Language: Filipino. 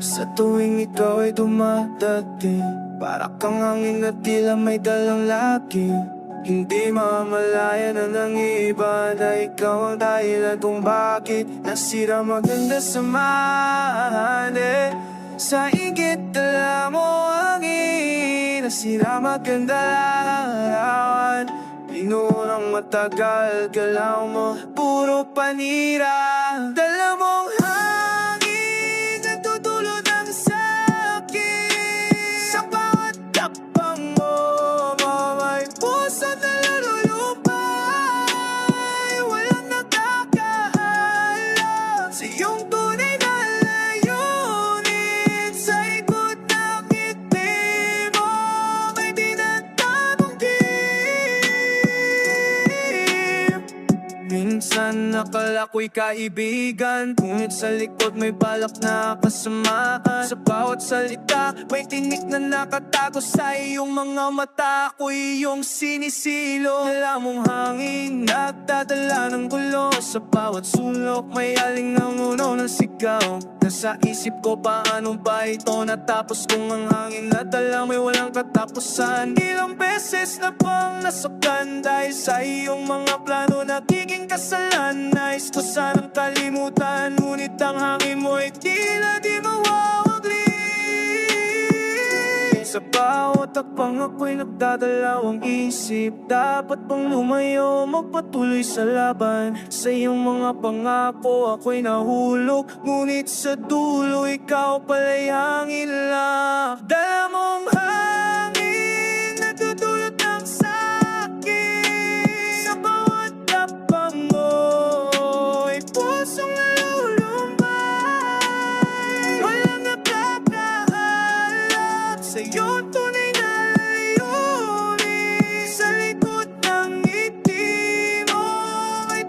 Sa tuwing ikaw ay dumadating, para kang hangin na tila may dalang laki. Hindi mamalayan na ng iba na ikaw ang dahilan kung bakit nasira maganda samahan. Sa inggit dala mo ang nasira maganda larawan. Pinunang matagal galaw mo, puro panira. Dala mong hangin nagtutulot ng sakit. Sa bawat takbang mo, may puso na lulupay. Walang nakakahalap sa iyong tunay na layunin. Sa ikot ng ngiti mo, may tinatapong minsan akala ko'y kaibigan, ngunit sa likod may balak na kasamaan. Sa bawat salita may tinik na nakatago, sa iyong mga mata ako'y iyong sinisilo. Dala mong hangin nagdadala ng gulo, sa bawat sulok may alinganguno ng sigaw. Nasa isip ko paano ba ito natapos, kung ang hangin na dala may walang katapusan. Ilang beses na bang nasaktan dahil sa iyong mga plano, nagiging kasalan. Nais ko sanang kalimutan, ngunit ang hangin mo ay tila di mawawagli. Sa bawat takbang ako'y nagdadalawang isip, dapat bang lumayo, magpatuloy sa laban. Sa iyong mga pangako ako'y nahulog, ngunit sa dulo ikaw pala'y hangin lang. Dala mong hangin nagdudulot ng sakit. Sa bawat takbang mo ay pusong nalulumbay. Walang nakakahalap sa iyong tunay na layunin. Sa likod ng ngiti mo ay